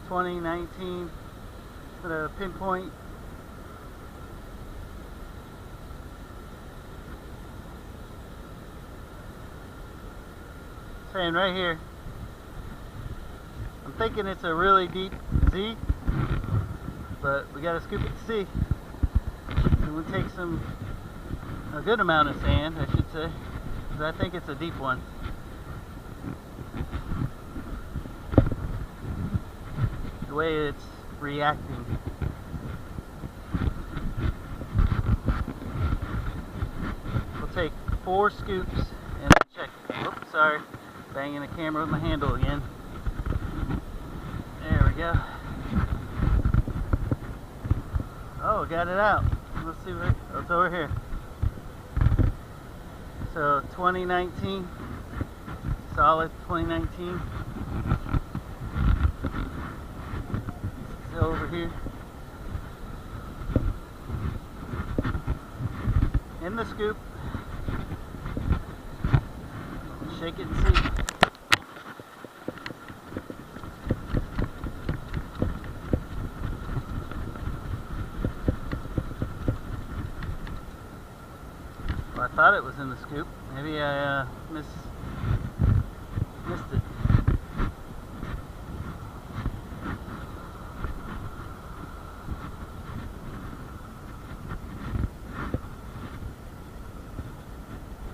2019 for the pinpoint. Saying right here, I'm thinking it's a really deep Z, but we gotta scoop it to see. So we'll take a good amount of sand, I should say, because I think it's a deep one. The way it's reacting. We'll take 4 scoops and then check it. Oops, sorry. Banging the camera with my handle again. There we go. Oh, got it out. Let's see where, oh, it's over here. So 2019, solid 2019. It's over here. In the scoop. Shake it and see. Well, I thought it was in the scoop. Maybe I missed it.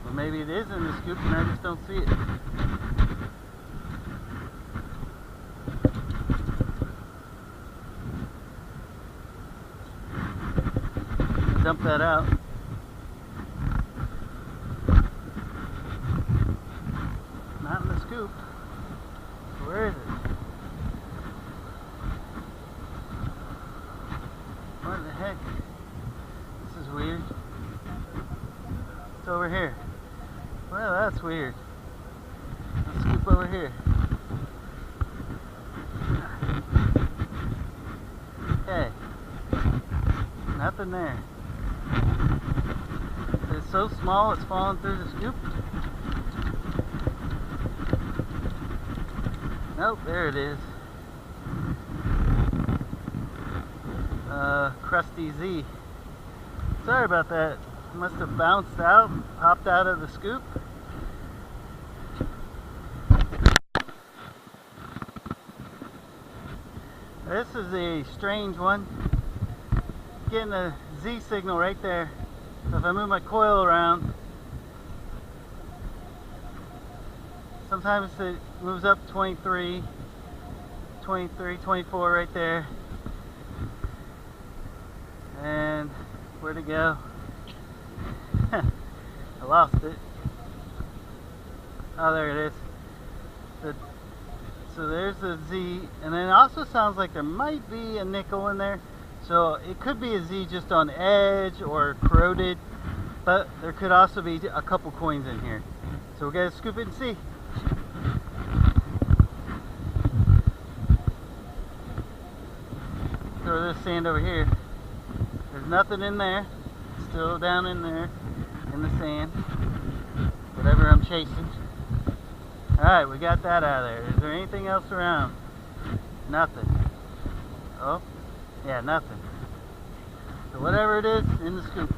Well, maybe it is in the scoop and I just don't see it. Dump that out. Not in the scoop. Where is it? What the heck? This is weird. It's over here. Well, that's weird. Let's scoop over here. Okay. Nothing there. It's so small it's falling through the scoop. Nope, there it is. Crusty Z. Sorry about that. It must have bounced out, popped out of the scoop. This is a strange one. Getting a Z signal right there. So if I move my coil around, sometimes it moves up 23, 24 right there. And where'd it go? I lost it. Oh, there it is. So there's the Z, and then it also sounds like there might be a nickel in there. So it could be a Z just on edge or corroded, but there could also be a couple coins in here. So we're gonna scoop it and see. Throw this sand over here. There's nothing in there. It's still down in there in the sand. Whatever I'm chasing. Alright, we got that out of there. Is there anything else around? Nothing. Oh, yeah, nothing. So whatever it is, in the scoop.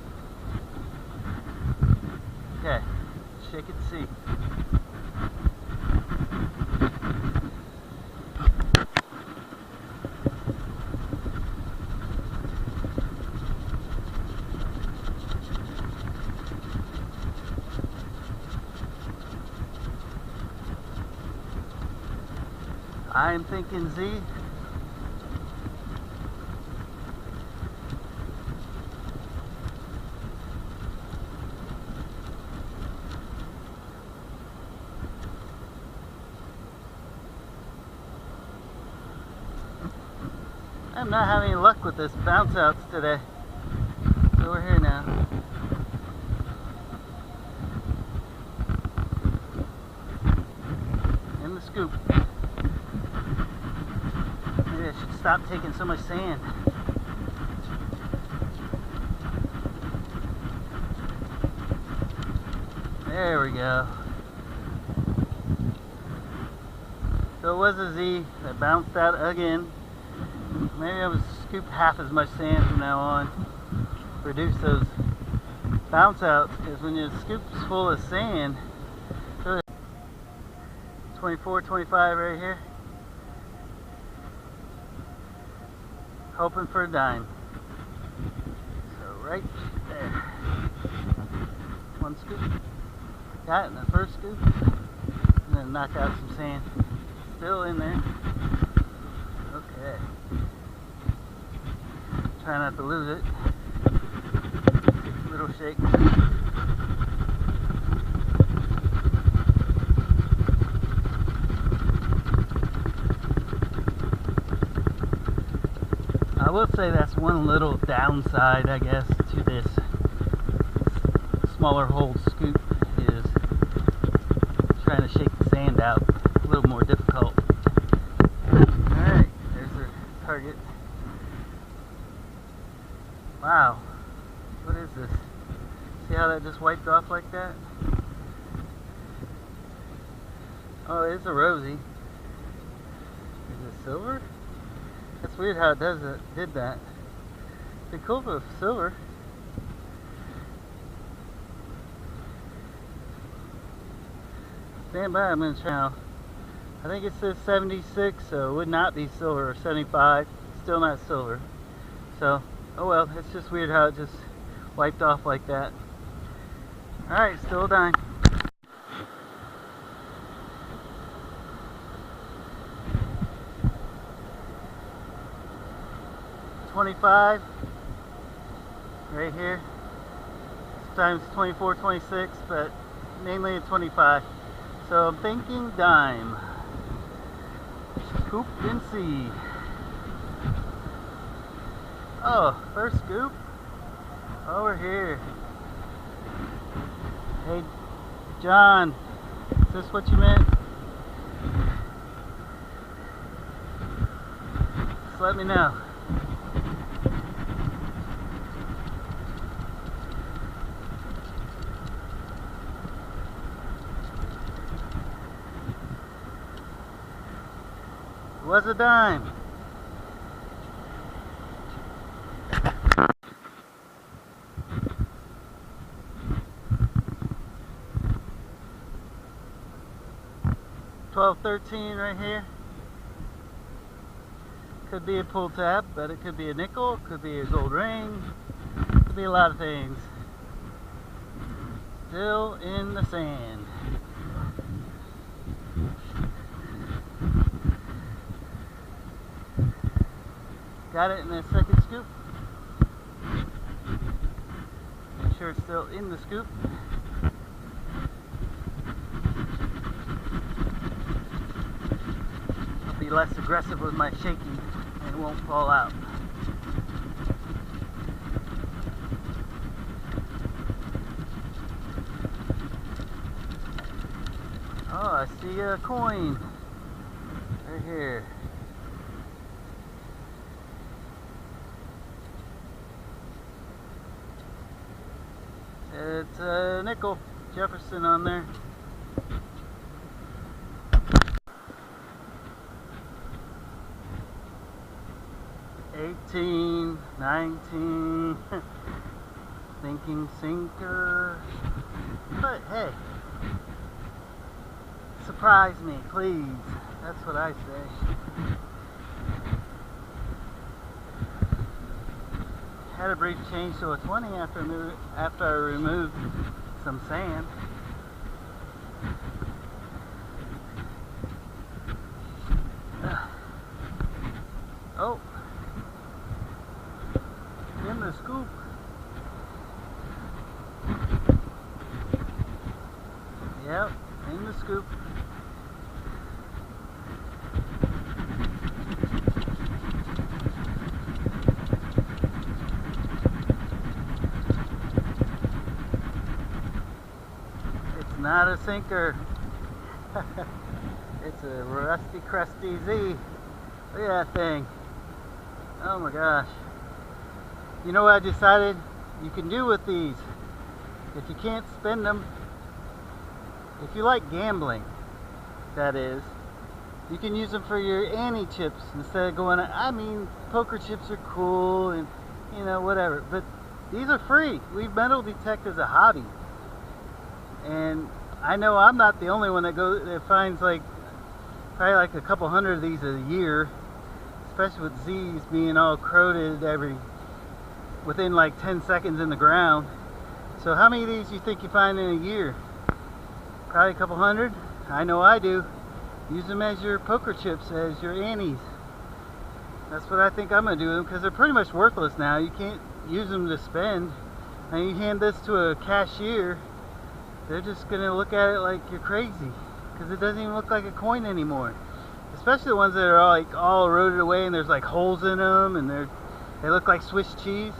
Okay, shake it to see. I'm thinking Z. I'm not having any luck with this bounce outs today. So we're here now. In the scoop. should stop taking so much sand. There we go. So it was a Z that bounced out again. Maybe I was scoop half as much sand from now on. Reduce those bounce outs, because when your scoop's full of sand, 24, 25 right here. Hoping for a dime. So right there. One scoop. Got it in the first scoop. And then knock out some sand. Still in there. Okay. Try not to lose it. Little shake. I will say that's one little downside, I guess, to this smaller hole scoop, is trying to shake the sand out. A little more difficult. Alright, there's our target. Wow, what is this? See how that just wiped off like that? Oh, it's a rosy. Is it silver? That's weird how it did that. It'd be cool if it was silver. Stand by, I'm going to try now. I think it says 76, so it would not be silver, or 75. Still not silver. So, oh well, it's just weird how it just wiped off like that. Alright, still a dime. $25 right here. Sometimes 24, 26, but mainly a 25. So I'm thinking dime. Scoop and see. Oh, first scoop over here. Hey, John, is this what you meant? Just let me know. It was a dime. $12.13 right here. Could be a pull tab, but it could be a nickel, it could be a gold ring, it could be a lot of things. Still in the sand. Got it in the second scoop. Make sure it's still in the scoop. I'll be less aggressive with my shaking and it won't fall out. Oh, I see a coin right here. It's a nickel, Jefferson on there. $18, $19, thinking sinker, but hey, surprise me, please. That's what I say. Had a brief change to a 20 after I removed some sand. Oh, in the scoop. Yep, in the scoop. Not a sinker. It's a rusty, crusty Z. Look at that thing. Oh my gosh. You know what I decided you can do with these? If you can't spend them, if you like gambling, that is, you can use them for your ante chips instead of going, I mean, poker chips are cool and, you know, whatever, but these are free. We metal detect as a hobby. And I know I'm not the only one that finds like, probably like a couple hundred of these a year, especially with Z's being all corroded within like 10 seconds in the ground. So how many of these do you think you find in a year? Probably a couple hundred. I know I do. Use them as your poker chips, as your antes. That's what I think I'm going to do with them, because they're pretty much worthless now. You can't use them to spend. And you hand this to a cashier, they're just going to look at it like you're crazy, because it doesn't even look like a coin anymore. Especially the ones that are all eroded away and there's like holes in them and they look like Swiss cheese.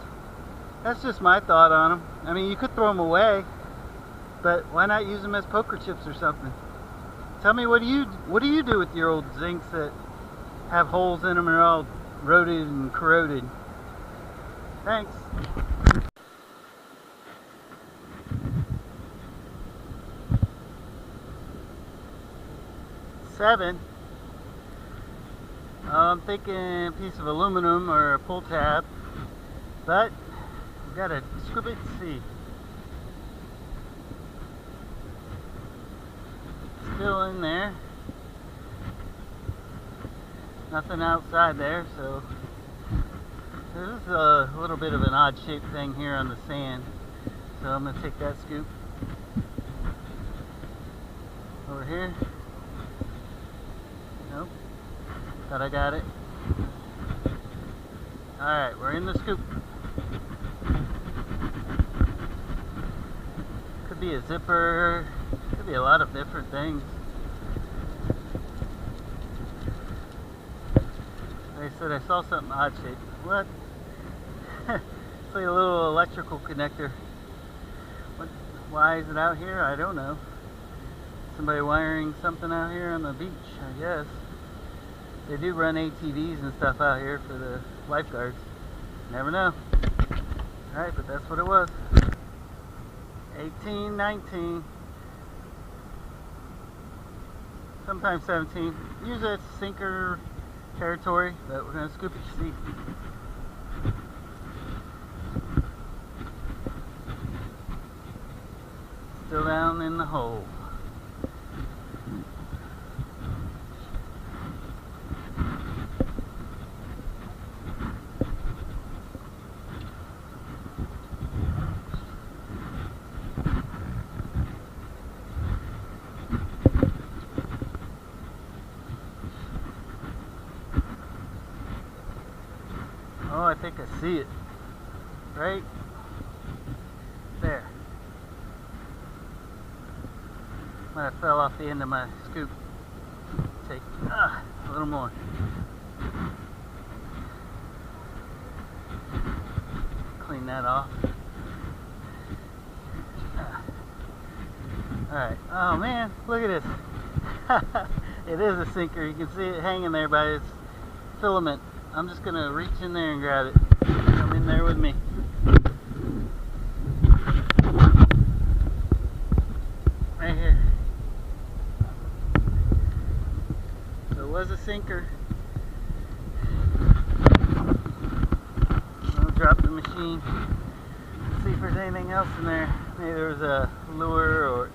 That's just my thought on them. I mean, you could throw them away, but why not use them as poker chips or something? Tell me, what do you do with your old zincs that have holes in them and are all eroded and corroded? Thanks. Seven. I'm thinking a piece of aluminum or a pull tab, but we've got to scoop it and see. Still in there. Nothing outside there, so this is a little bit of an odd shaped thing here on the sand. So I'm going to take that scoop over here. Nope. Thought I got it. Alright, we're in the scoop. Could be a zipper. Could be a lot of different things. Like I said, I saw something odd shaped. What? It's like a little electrical connector. Why is it out here? I don't know. Somebody wiring something out here on the beach, I guess. They do run ATVs and stuff out here for the lifeguards. Never know. Alright, but that's what it was. 18, 19. Sometimes 17. Usually it's sinker territory, but we're going to scoop it to see. Still down in the hole. Oh, I think I see it. Right there. Might have fell off the end of my scoop. Take a little more. Clean that off. Alright. Oh man, look at this. It is a sinker. You can see it hanging there by its filament. I'm just gonna reach in there and grab it. Come in there with me. Right here. So it was a sinker. I'll drop the machine. See if there's anything else in there. Maybe there was a lure or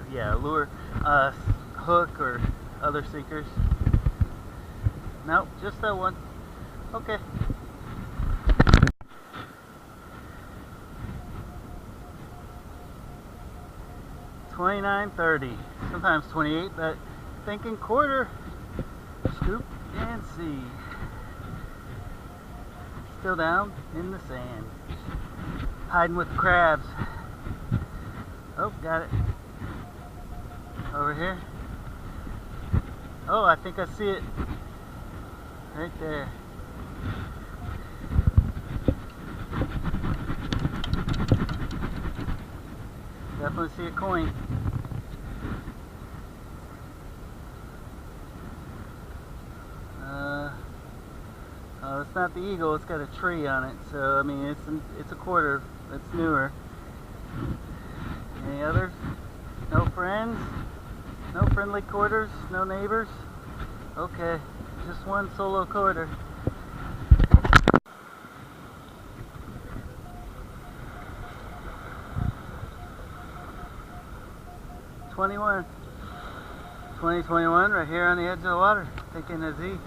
hook or other sinkers. Nope, just that one. Okay. $29.30, sometimes 28, but thinking quarter. Scoop and see. Still down in the sand, hiding with the crabs. Oh, got it. Over here. Oh, I think I see it. Right there. Definitely see a coin. Oh, this it's not the Eagle, it's got a tree on it. So I mean, it's a quarter. It's newer. Any others? No friends? No friendly quarters? No neighbors? Okay, just one solo quarter. '21. 2021, right here on the edge of the water, thinking a Z.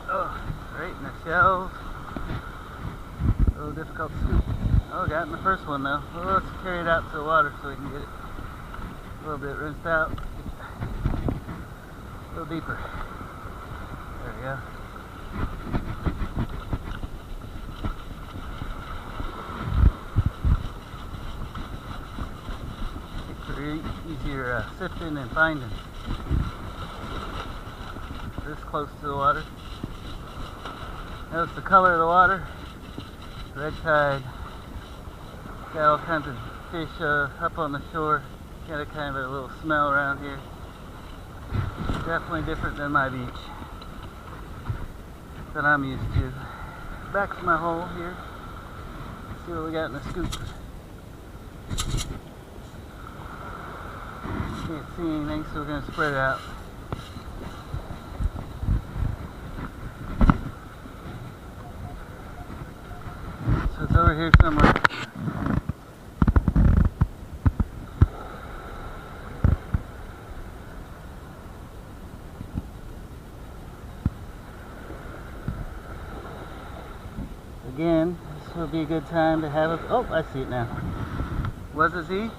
Oh, right in the shells. A little difficult to scoop. Oh, got in the first one though. Well, let's carry it out to the water so we can get it a little bit rinsed out. A little deeper. There we go. Easier sifting and finding. This close to the water. Notice the color of the water. Red tide. Got all kinds of fish up on the shore. Got a kind of a little smell around here. Definitely different than my beach that I'm used to. Back to my hole here. Let's see what we got in the scoop. Can't see anything, so we're going to spread it out. So it's over here somewhere. Again, this will be a good time to have a... Oh, I see it now. Was it Z?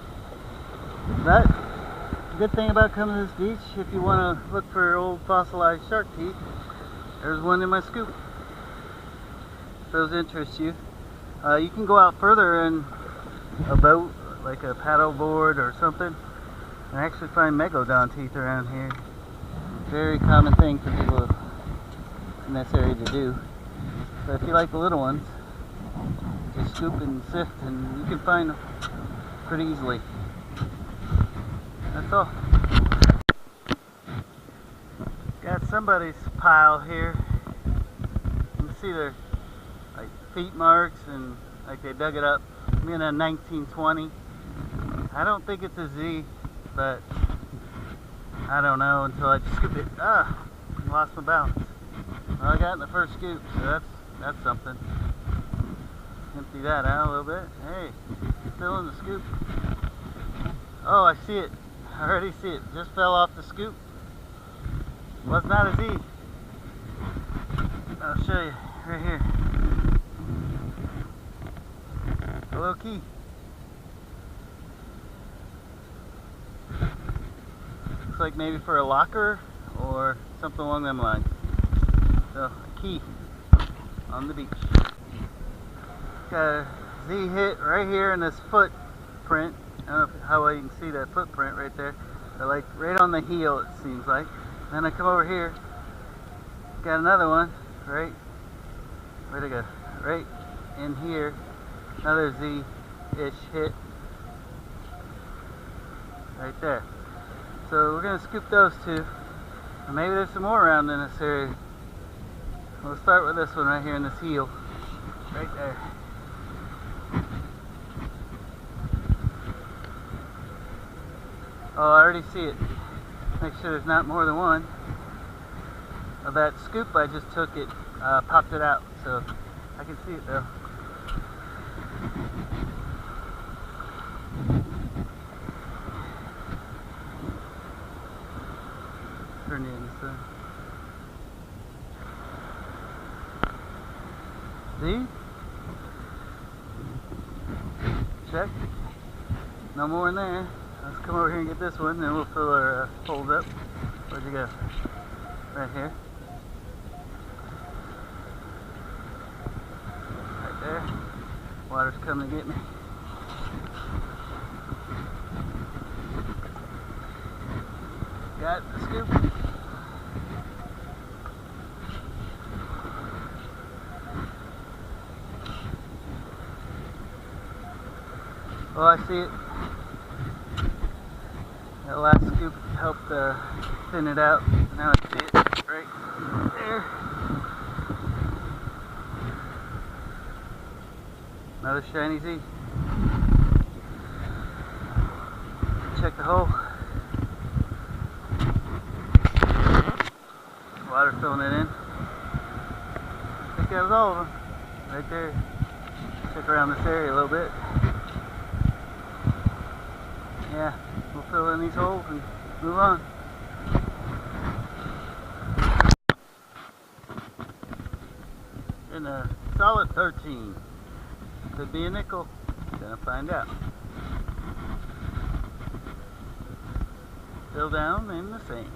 But the good thing about coming to this beach, if you want to look for old fossilized shark teeth, there's one in my scoop. If those interest you. You can go out further in a boat, like a paddle board or something, and actually find megalodon teeth around here. Very common thing for people in this area to do. So if you like the little ones, just scoop and sift and you can find them pretty easily. That's all. Got somebody's pile here. You can see their like feet marks and like they dug it up. I'm in a 1920. I don't think it's a Z, but I don't know until I scoop it. Ah, lost my balance. Well, I got in the first scoop, so that's something. Empty that out a little bit. Hey, still in the scoop. Oh, I see it. I already see it. Just fell off the scoop. Was not a Z. I'll show you right here. A little key. Looks like maybe for a locker or something along them lines. So, a key on the beach. Got a Z hit right here in this footprint. I don't know how well you can see that footprint right there. But like right on the heel, it seems like. Then I come over here. Got another one, right? Where'd it go? Right in here. Another Z-ish hit. Right there. So we're going to scoop those two. And maybe there's some more around in this area. We'll start with this one right here in this heel. Right there. Oh, I already see it. Make sure there's not more than one. Of that scoop I just took, it popped it out, so I can see it though. Turn it in the sun. See? Check. No more in there. Let's come over here and get this one, and then we'll fill our holes up. Where'd you go? Right here. Right there. Water's coming to get me. Got the scoop. Oh, I see it. That last scoop helped thin it out. Now I see it right there. Another shiny Z. Check the hole. Water filling it in. I think that was all of them. Right there. Check around this area a little bit. Yeah, we'll fill in these holes and move on. In a solid 13. Could be a nickel. Gonna find out. Still down in the sand.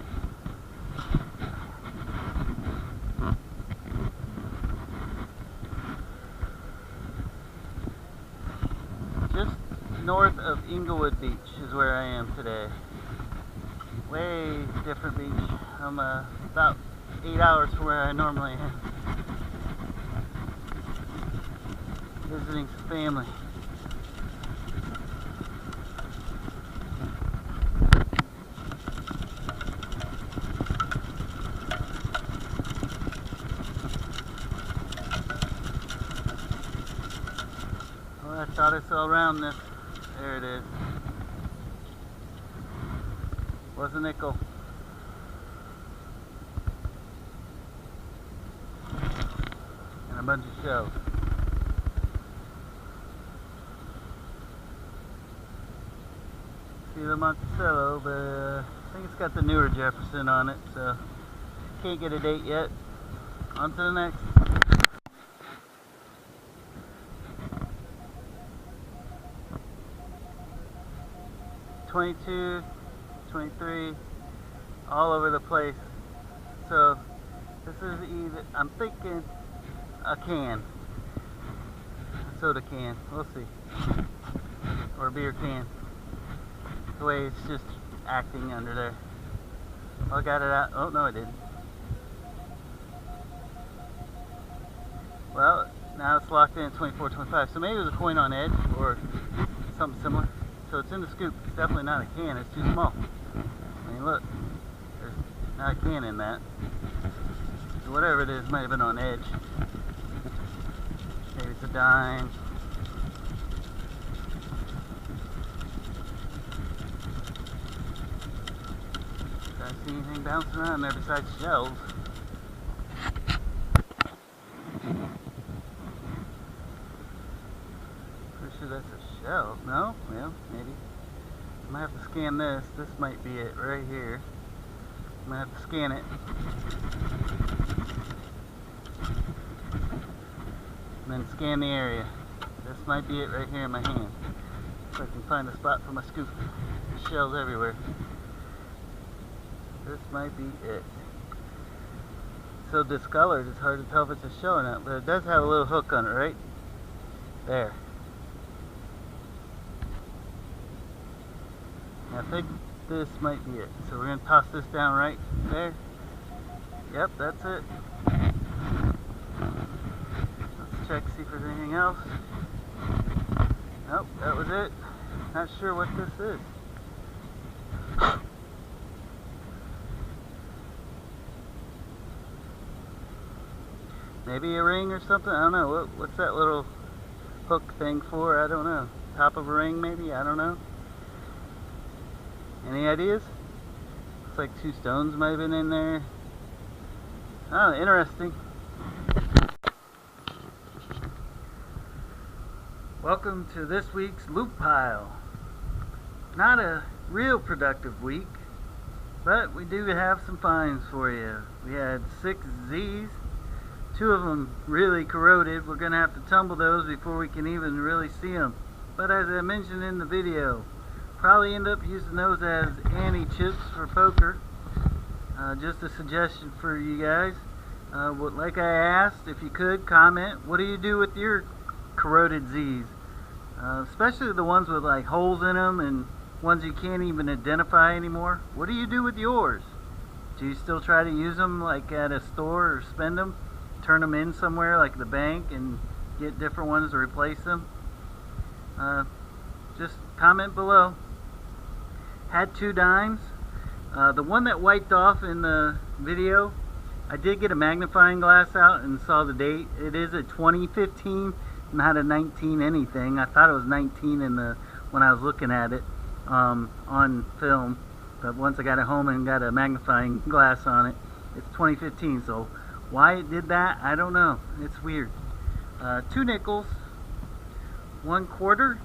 Just north of Inglewood Beach is where I am today. Way different beach. I'm about 8 hours from where I normally am. Visiting some family. Well, I thought I saw around this. There it is. Was a nickel. And a bunch of shells. See the Monticello, but I think it's got the newer Jefferson on it, so can't get a date yet. On to the next. $22, $23, all over the place. So this is either, I'm thinking, a can, a soda can. We'll see, or a beer can. The way it's just acting under there. I got it out. Oh no, I didn't. Well, now it's locked in at 24, 25. So maybe it was a coin on edge or something similar. So it's in the scoop. It's definitely not a can. It's too small. I mean, look, there's not a can in that. So whatever it is, might have been on edge. Maybe it's a dime. Did I see anything bouncing around there besides shells? Pretty sure that's a shell. No? Well, maybe. I'm gonna have to scan this. This might be it right here. I'm gonna have to scan it. And then scan the area. This might be it right here in my hand. So I can find a spot for my scoop. There's shells everywhere. This might be it. So discolored, it's hard to tell if it's a shell or not, but it does have a little hook on it, right? There. I think this might be it. So we're going to toss this down right there. Yep, that's it. Let's check, see if there's anything else. Nope, that was it. Not sure what this is. Maybe a ring or something? I don't know. What's that little hook thing for? I don't know. Top of a ring maybe? I don't know. Any ideas? Looks like 2 stones might have been in there. Oh, interesting. Welcome to this week's loop pile. Not a real productive week, but we do have some finds for you. We had 6 Z's. 2 of them really corroded. We're going to have to tumble those before we can even really see them. But as I mentioned in the video, probably end up using those as anti-chips for poker. Just a suggestion for you guys. Like I asked, if you could comment, what do you do with your corroded Z's? Especially the ones with like holes in them and ones you can't even identify anymore. What do you do with yours? Do you still try to use them like at a store or spend them? Turn them in somewhere like the bank and get different ones to replace them? Just comment below. Had 2 dimes. The one that wiped off in the video, I did get a magnifying glass out and saw the date. It is a 2015 not a 19 anything. I thought it was 19 in the when I was looking at it on film, but once I got it home and got a magnifying glass on it, it's 2015. So why it did that, I don't know. It's weird. 2 nickels, 1 quarter,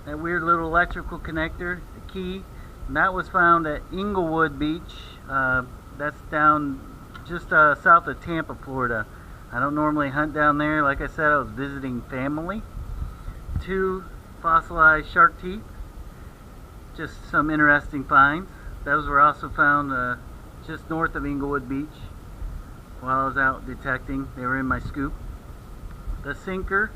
that weird little electrical connector, the key, and that was found at Inglewood Beach. That's down just south of Tampa, Florida. I don't normally hunt down there. Like I said, I was visiting family. 2 fossilized shark teeth. Just some interesting finds. Those were also found just north of Inglewood Beach while I was out detecting. They were in my scoop. The sinker,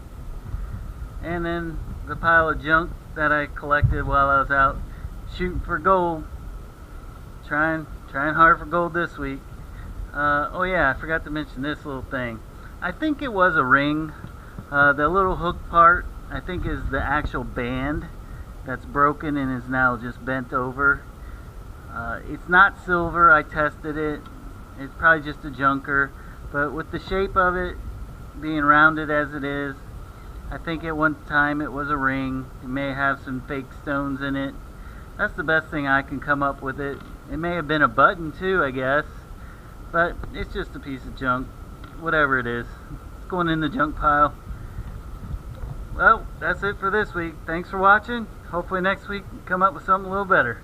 and then the pile of junk that I collected while I was out shooting for gold. Trying hard for gold this week. Oh yeah, I forgot to mention this little thing. I think it was a ring. The little hook part, I think, is the actual band that's broken and is now just bent over. It's not silver. I tested it. It's probably just a junker, but with the shape of it being rounded as it is, I think at one time it was a ring. It may have some fake stones in it. That's the best thing I can come up with it. It may have been a button too, I guess, but it's just a piece of junk. Whatever it is, it's going in the junk pile. Well, that's it for this week. Thanks for watching. Hopefully next week we come up with something a little better.